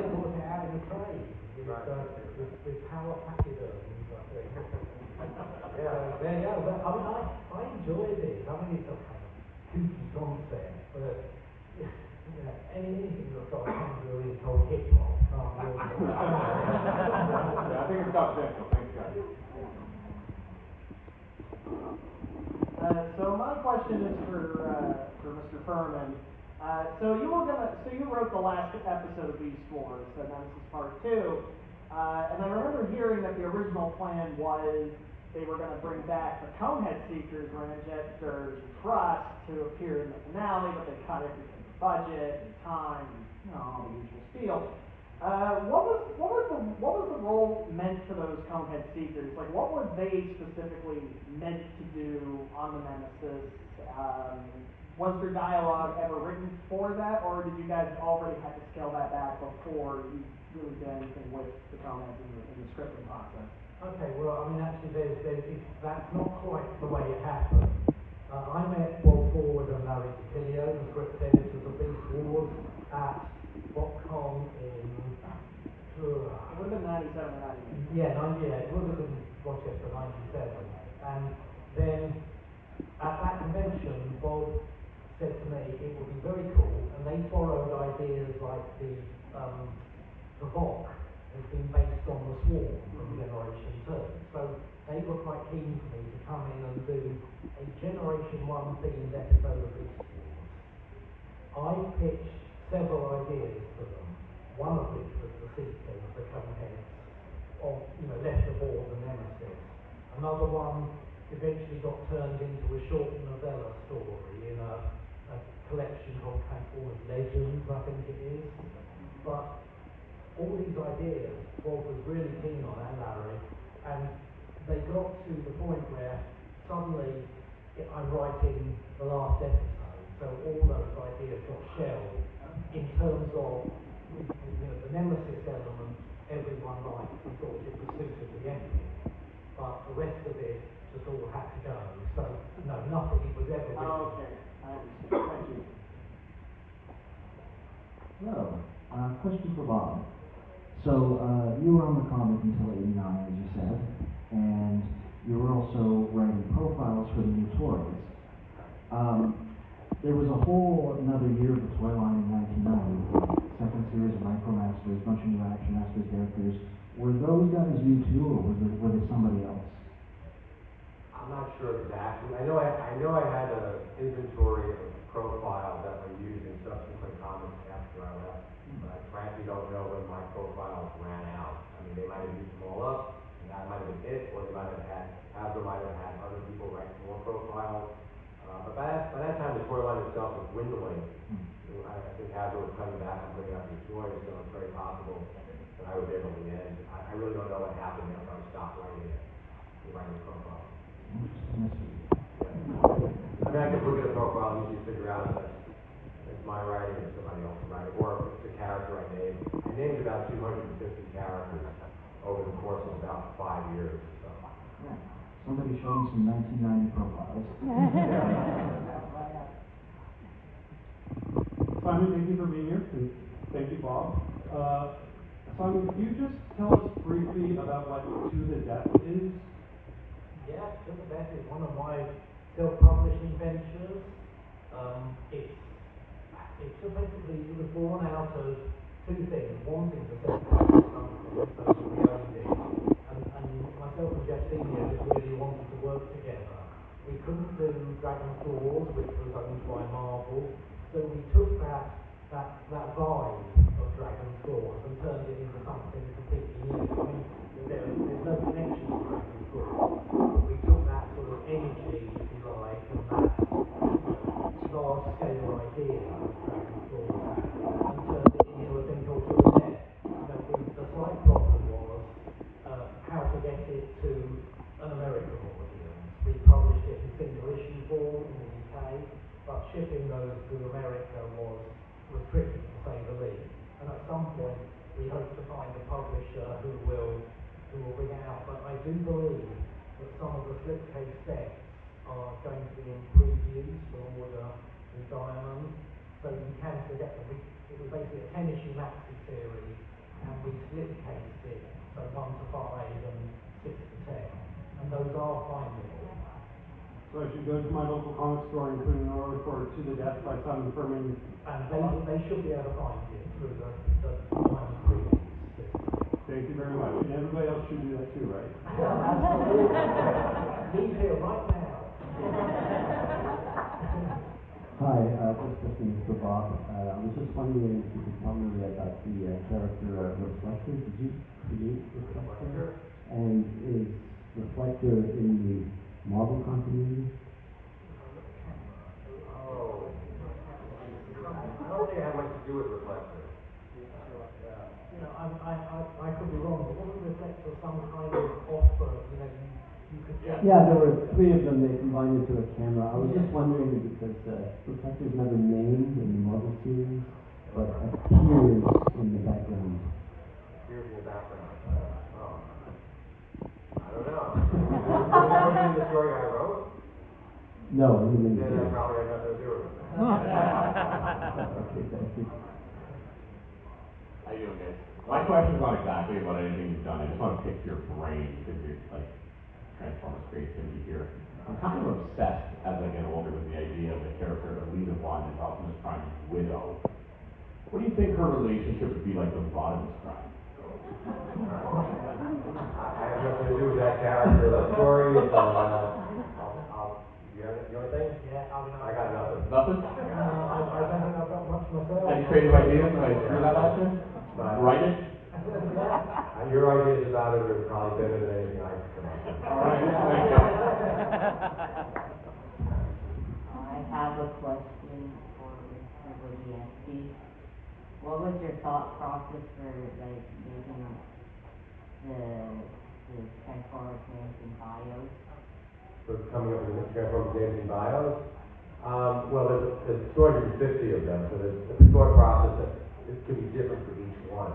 [SPEAKER 3] brought it out in the trade with power pachyderms, I think. Yeah, there you go. But, I enjoy this. It's a kind of kooky concept, but anything that's got a kangaroo in called hip hop.
[SPEAKER 10] I think it's got potential. Thanks, guys.
[SPEAKER 1] So my question is for Mr. Furman. So you wrote the last episode of Beast Wars, and then this is part 2. And I remember hearing that the original plan was they were going to bring back the Conehead Seekers, Ranjectors, and Trust to appear in the finale, but they cut everything, budget and time, and all the usual spiel. What was the role meant for those Conehead Seekers? Like, what were they specifically meant to do on the Nemesis? Was there dialogue ever written for that, or did you guys already have to scale that back before you really did anything with the Coneheads in the scripting process?
[SPEAKER 3] Okay, well, actually, that's not quite the way it happened. I met Bob Forward and Larry DiTilio, the script editors of Beast Wars, at BotCon in...
[SPEAKER 1] It would have been 97 or 98.
[SPEAKER 3] Yeah, it would have been Rochester 97. And then, at that convention, Bob said to me it would be very cool, and they borrowed ideas like the Vok has been based on the Swarm from Generation 2. So they were quite keen for me to come in and do a Generation 1 themed episode of Beast Wars. I pitched several ideas to them, one of which was the sequel, the Coneheads, left aboard the Nemesis. Another one eventually got turned into a short novella story in a collection called Transformers Legends, I think it is. But all these ideas Bob was really keen on, and Larry, and they got to the point where suddenly I'm writing the last episode, so all those ideas got shelved in terms of the Nemesis element. Everyone liked and thought it was suited the ending, but the rest of it just all had to go. So no, nothing was ever written.
[SPEAKER 1] Oh, okay, I understand. Thank you.
[SPEAKER 11] Hello. Question for Bob. So, you were on the comic until '89, as you said, and you were also writing profiles for the new toys. There was a whole another year of the toy line in 1990, second series of Micromasters, bunch of new Action Masters characters. Were those guys you too, or were they somebody else?
[SPEAKER 2] I'm not sure exactly. I know I had an inventory of profiles that were used in subsequent comics after I left, but I frankly don't know when my profiles ran out. I mean, they might have used them all up, and that might have been it, or they might have had, Hasbro might have had other people write more profiles. But by that time, the toy line itself was dwindling. I think Hasbro was cutting back on bringing out new toys, so it's very possible that I was there till the end. I really don't know what happened after I stopped writing the profile. I mean, I could look at a profile and usually figure out if it's my writing or somebody else's writing, or if it's a character I named. I named about 250 characters over the course of about 5 years. So.
[SPEAKER 11] Somebody showing some 1990 profiles.
[SPEAKER 12] Simon, thank you for being here, and thank you, Bob. Simon, could you just tell us briefly about what To the Death is?
[SPEAKER 3] Yeah, To the Death is one of my self-publishing ventures. It's just basically, it was born out of two things. Wanting to self-publish something, so we owned it. And myself and Jeff Senior just really wanted to work together. We couldn't do Dragon's Claws, which was owned by Marvel, so we took that vibe of Dragon's Claws and turned it into something completely new. I mean, there's no connection to Dragon's Claws, but we took that sort of energy, if you like, and that large-scale idea of Dragon's Claws and turned it into a thing called To the Death. The slight problem was how to get it to an American audience. We published it in single issue form in the UK, but shipping those to America was tricky, to say the least. And at some point, we hope to find a publisher who will bring it out. But I do believe that some of the slipcase sets are going to be in previews for order with Diamond, so you can forget that it was basically a 10-issue maxi series, and we slipcased it, so 1 to 5 and 6 to 10, and those are findable.
[SPEAKER 12] So I should go to my local comic store and put in an order for To the Death by Simon Furman.
[SPEAKER 3] And they should be able to find it through the Diamond previews system.
[SPEAKER 12] Thank you very much. And everybody else should do that too, right?
[SPEAKER 3] Absolutely. Leave here right now.
[SPEAKER 11] Hi, just listening to Bob. I was just wondering if you could tell me about the character Reflector. Did you create Reflector? And is Reflector in the Marvel continuity?
[SPEAKER 2] Oh, I don't think it had much to do with Reflector.
[SPEAKER 3] I could be wrong, but wasn't Reflector some kind of offer, you could get...
[SPEAKER 11] Yeah, there were 3 of them. They combined into a camera. I was just wondering because Reflector's never named in the Marvel series, but appears in the background.
[SPEAKER 2] Appears in the background. Oh. I don't know. Was it the story I wrote?
[SPEAKER 11] No, in the
[SPEAKER 2] Then I
[SPEAKER 11] series.
[SPEAKER 2] probably had nothing to do with it.
[SPEAKER 11] Okay, thank you.
[SPEAKER 13] How you doing, guys? My question's not exactly about anything you've done. I just want to pick your brain because you're like Transformers creativity here. I'm kind of obsessed as I get older with the idea of the character of Elita One as Optimus Prime's widow. What do you think her relationship would be like with Rodimus Prime?
[SPEAKER 2] I have nothing to do with that character, the story. You have anything?
[SPEAKER 3] Yeah,
[SPEAKER 2] I got nothing.
[SPEAKER 13] Nothing?
[SPEAKER 3] I don't think I've got much myself.
[SPEAKER 13] Any creative ideas? Can I hear that out there?
[SPEAKER 2] But
[SPEAKER 13] Write it?
[SPEAKER 2] Your ideas about it are probably better than anything I can come up with.
[SPEAKER 10] All right,
[SPEAKER 14] I have a question for Mr. Budiansky. What was your thought process for like making the Transformers names and bios?
[SPEAKER 2] For coming up with the Transformers names and bios? Well, there's 250 of them, so there's a thought process that it could be different for each one.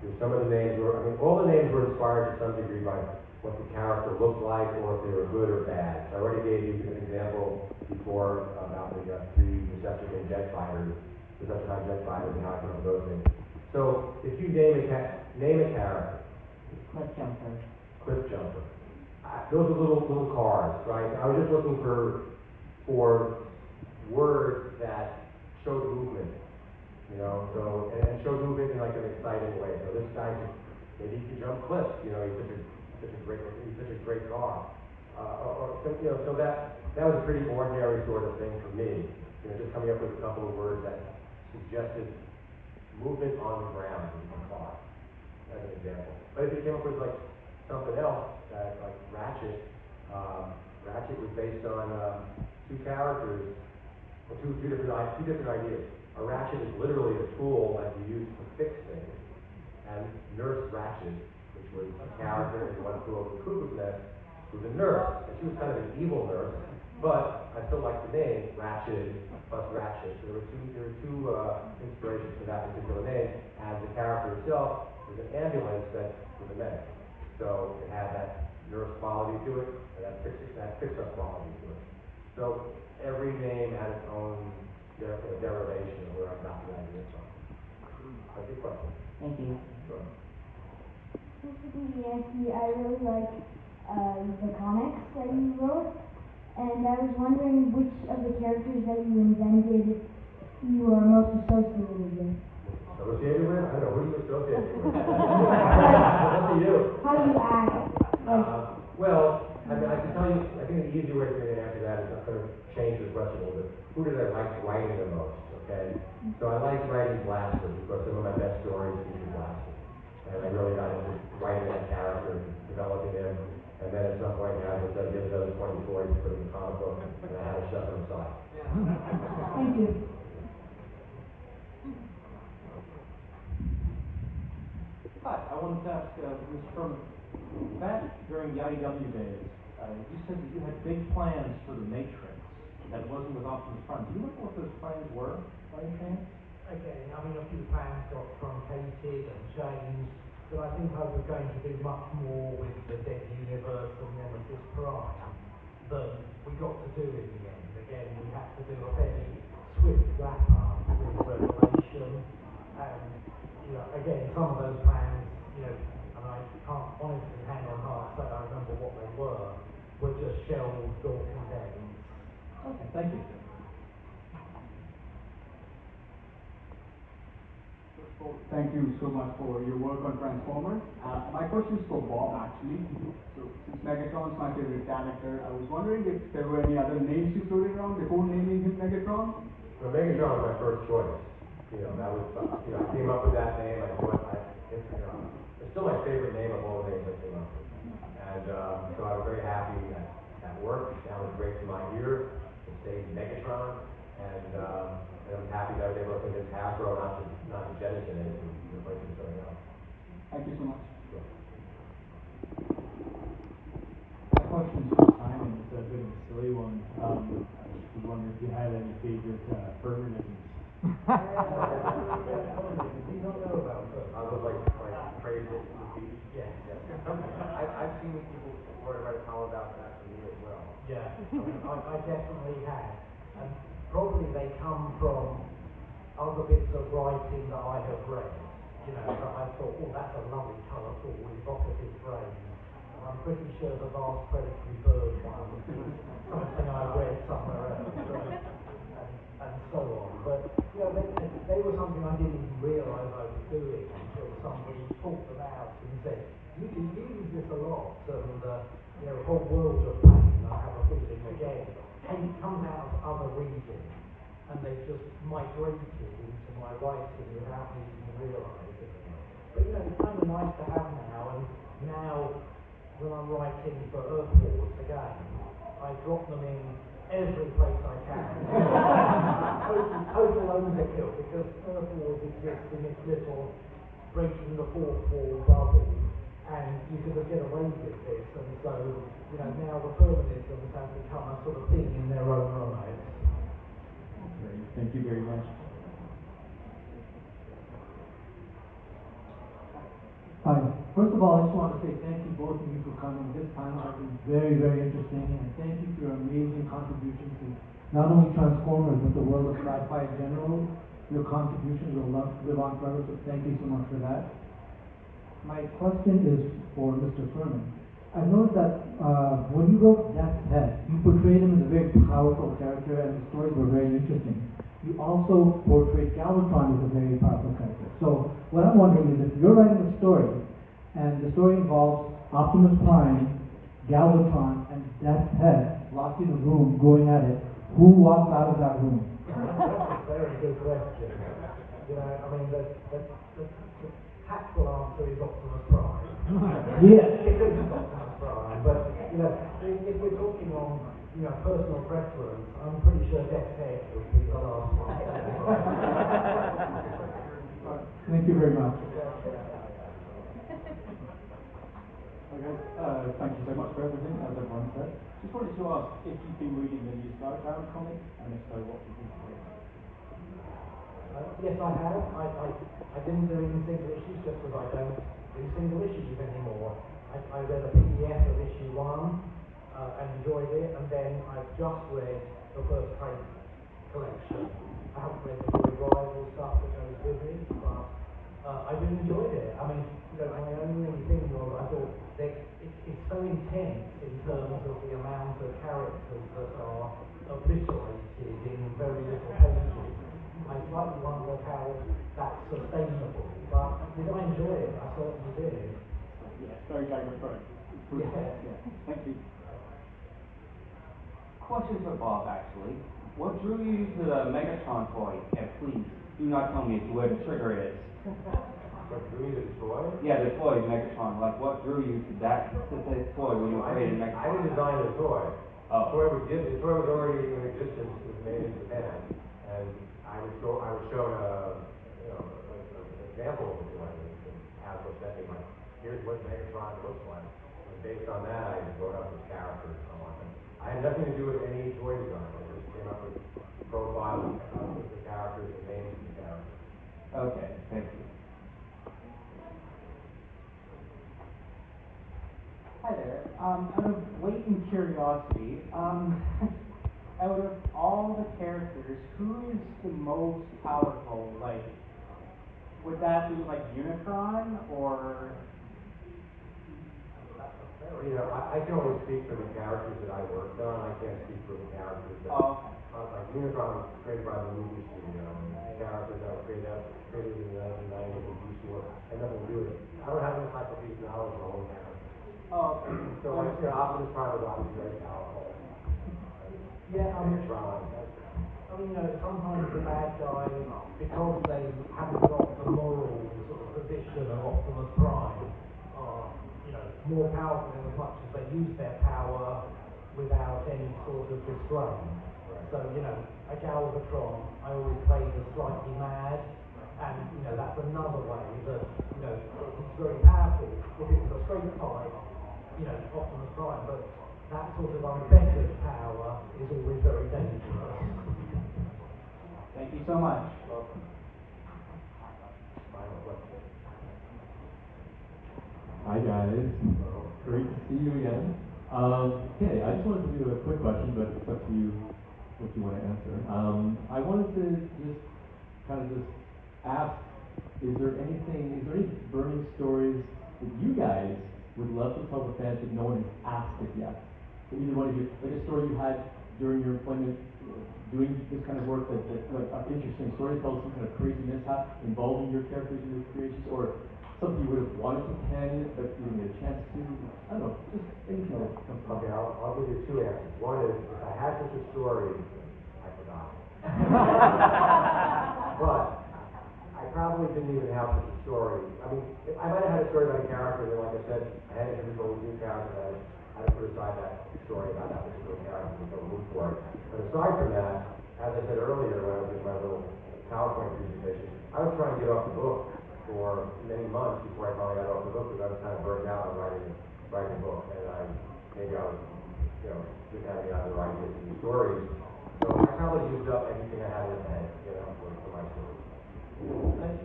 [SPEAKER 2] Because some of the names were, I mean, all the names were inspired to some degree by what the character looked like or if they were good or bad. So I already gave you an example before about the three Decepticon jet fighters, Decepticon jet fighters, and how I come up with those names. So if you name a character,
[SPEAKER 14] Cliff Jumper.
[SPEAKER 2] Cliff Jumper. Those are little cars, right? I was just looking for words that showed movement, you know, so and showed movement in like an exciting way. So this guy maybe he could jump cliffs, you know, he's such a great car. You know, so that was a pretty ordinary sort of thing for me. You know, just coming up with a couple of words that suggested movement on the ground in the car, as an example. But if you came up with like something else, that like Ratchet, Ratchet was based on two characters, or two different ideas. A ratchet is literally a tool that you use to fix things, and Nurse Ratchet, which was a character in One Flew Over the Cuckoo's Nest, was a nurse, and she was kind of an evil nurse, but I still like the name Ratchet plus Ratchet. So there were two inspirations for that particular name, and the character itself was an ambulance that was a medic. So it had that nurse quality to it, and that fixer quality to it. So every name had its own derivation of where I got the idea from. That's a good question.
[SPEAKER 14] Thank you.
[SPEAKER 2] Sure.
[SPEAKER 9] Mr. Budiansky, I really like the comics that you wrote, and I was wondering which of the characters that you invented you are most associated with.
[SPEAKER 2] Associated with? I don't know. Who are you associated with? What do you?
[SPEAKER 9] How do you act?
[SPEAKER 2] Well, I mean, I can tell you, I think the easy way for me to answer that is I'm going to change the question a little bit. Who did I like writing the most? Okay? So I like writing Blaster because some of my best stories feature Blaster. And I really got into writing that character, developing him, and then at some point, I was give those 20 toys to put in the comic book, and I had to shove them aside.
[SPEAKER 9] Thank you.
[SPEAKER 3] Hi, I wanted to ask Mr. Furman, back during the IDW days, you said that you had big plans for the Matrix that wasn't with Optimus Prime. Do you remember what those plans were, by any chance?
[SPEAKER 5] Again, I mean, a few plans got truncated and changed, but I think I was going to do much more with the Dead Universe and Nemesis Prime than we got to do in the end. Again, we had to do a fairly swift wrap-up with Revelation, and, you know, again, some of those plans, you know, and I can't honestly hand on heart say I remember what they were just shelved or condemned.
[SPEAKER 3] Okay, thank you.
[SPEAKER 15] Thank you so much for your work on Transformers. My question is for Bob, actually. So, since Megatron's my favorite character, I was wondering if there were any other names you floated around before naming him Megatron?
[SPEAKER 2] So Megatron was my first choice. You know, that was, you know, I came up with that name. It's still my favorite name of all the names I came up with. And so I was very happy that worked. It sounded great to my ear. It stayed Megatron. And I'm happy that I was able to convince Hasbro not to jettison it and replace it with something else.
[SPEAKER 15] Thank you so much.
[SPEAKER 2] Sure.
[SPEAKER 7] My question's for Simon. It's a bit of a silly one. I was wondering if you had any favorite Furmanisms.
[SPEAKER 5] You don't know about it.
[SPEAKER 2] I was like praise it to the beat.
[SPEAKER 5] Yeah.
[SPEAKER 2] I've seen people write a column about that for me as well.
[SPEAKER 5] Yeah, I definitely have. And probably they come from other bits of writing that I have read. You know, that I thought, oh, that's a lovely, colourful, evocative phrase. And I'm pretty sure the vast predatory bird one is something I read somewhere else, and so on. But, you know, they were something I didn't even realise I was doing until somebody talked them out and said, you can use this a lot, and, you know, whole world of pain, I have a feeling again, and it comes out of other regions.
[SPEAKER 3] and they've just migrated into my writing without me even realising it. But you know, it's kind of nice to have now, and now when I'm writing for Earth Wars again, I drop them in every place I can. total overkill, because Earth Wars exists in its little breaking the fourth wall bubble, and you could just get away with this, and so, you know, now the Furmanisms have become a sort of thing in their own right.
[SPEAKER 10] Great, thank you very much.
[SPEAKER 16] Hi. First of all, I just want to say thank you both of you for coming. This panel has been very, very interesting, and thank you for your amazing contributions to not only Transformers, but the world of sci-fi in general. Your contributions will live on forever, so thank you so much for that. My question is for Mr. Furman. I noticed that when you wrote Death's Head, you portrayed him as a very powerful character, and the stories were very interesting. You also portrayed Galvatron as a very powerful character. So what I'm wondering is, if you're writing a story, and the story involves Optimus Prime, Galvatron, and Death's Head locked in a room going at it, who walks out of that room?
[SPEAKER 3] That's a very good question. You know, I mean, the tactful answer is Optimus Prime.
[SPEAKER 16] Yeah.
[SPEAKER 3] It is Optimus Prime, but, you know, if we're talking on, you know, personal preference, I'm pretty sure Death's Head would be the last one.
[SPEAKER 16] Thank you very much.
[SPEAKER 15] Okay, thank you so much for everything, as everyone said. Just wanted to ask if you've been reading the new Skybound comic, and if so, what do you think of it?
[SPEAKER 3] Yes, I have. I didn't do it in single issues just because I don't do single issues anymore. I read a PDF of issue 1 and enjoyed it, and then I've just read the first trade collection. I haven't read the revival stuff that goes with it, but I really enjoyed it. I mean, you know, my only thing was I thought that it's so intense in terms of the amount of characters that are obliterated in very little pages. I slightly wondered how that's sustainable, but did I enjoy it? I certainly did.
[SPEAKER 15] Yes, very Game of Thrones.
[SPEAKER 3] Yeah.
[SPEAKER 15] Thank you.
[SPEAKER 17] Question for Bob, actually. What drew you to the Megatron toy? And please, do not tell me it's where the trigger is.
[SPEAKER 2] What drew you to the toy?
[SPEAKER 17] Yeah, the toy, Megatron. Like, what drew you to that specific toy when you created Megatron?
[SPEAKER 2] I didn't design the toy.
[SPEAKER 17] Oh.
[SPEAKER 2] The toy was already in existence. It was made in Japan, and I was shown an example of the toy. Hasbro sent me, like, here's what Megatron looks like. And based on that, I wrote up his character and so on. And I had nothing to do with any toy design. I just came up with profiles of the characters and names of the characters.
[SPEAKER 17] Okay, thank you. Hi there. Out of latent curiosity, out of all the characters, who is the most powerful? Like, would that be like Unicron, or?
[SPEAKER 2] You know, I can only speak for the characters that I worked on. I can't speak for the characters that. Like Unicron was created by the movie studio, and the characters that were created in the 1990s and DC had nothing to do with it. I don't have any encyclopedic knowledge of all the characters.
[SPEAKER 17] Oh, okay.
[SPEAKER 2] So like, you know, Optimus Prime was obviously very powerful.
[SPEAKER 3] Yeah, I mean,
[SPEAKER 2] Megatron.
[SPEAKER 3] you know, sometimes the bad guys, because they haven't got the moral sort of position of Optimus Prime, are, you know, more powerful in as much as they use their power without any sort of restraint. So, you know, a Galvatron, I always played as slightly mad, and, you know, that's another way that, you know, it's very powerful. If it was a straight type, you know, Optimus Prime, but that sort of unfettered power is always very dangerous.
[SPEAKER 17] Thank you so much.
[SPEAKER 18] Hi guys, great to see you again. Okay, I just wanted to do a quick question, but it's up to you what you want to answer. I wanted to just ask, is there any burning stories that you guys would love to tell the fans but no one has asked it yet? So either one of you, like a story you had during your employment doing this kind of work that like an interesting story, tell some kind of crazy mishap involving your characters in your creations, or something you would have wanted to pen but you didn't get a chance to. I don't know, just anything that comes to mind.
[SPEAKER 2] Okay, I'll give you two answers. One is, if I had such a story, I forgot it. But I probably didn't even have such a story. I mean, I might have had a story about a character, and like I said, I had introduced all these new characters, I had to put aside that story about that particular character and go root for it. But aside from that, as I said earlier when I was doing my little PowerPoint presentation, I was trying to get off the book for many months before I finally got off the book because I was kind of burned out on writing a book, and maybe I was, just having out of the ideas and the stories. So I probably used up everything I had in the head, for my story.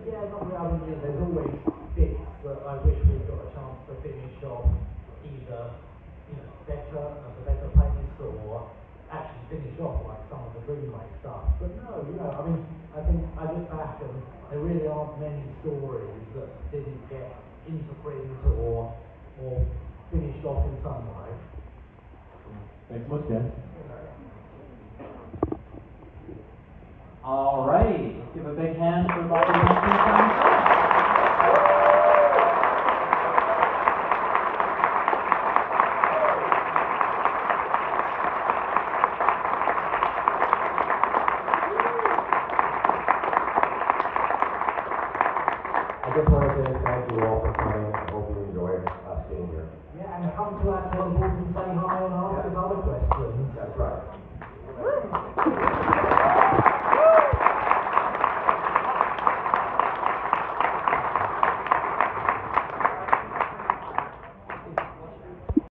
[SPEAKER 3] Yeah, not really. I mean, there's always bits that I wish we got a chance to finish off either, better as a better place or actually finish off like some of the Greenway stuff. But no, I mean, I think I look back and there really aren't many stories that didn't get into print or finished off in some way.
[SPEAKER 18] Thanks so much, guys.
[SPEAKER 1] All right, let's give a big hand for Bob Budiansky.
[SPEAKER 2] I just want to say thank you all for coming. I hope you enjoyed us being here.
[SPEAKER 3] Yeah, and come to our tables and say hi and ask us other questions.
[SPEAKER 2] That's right.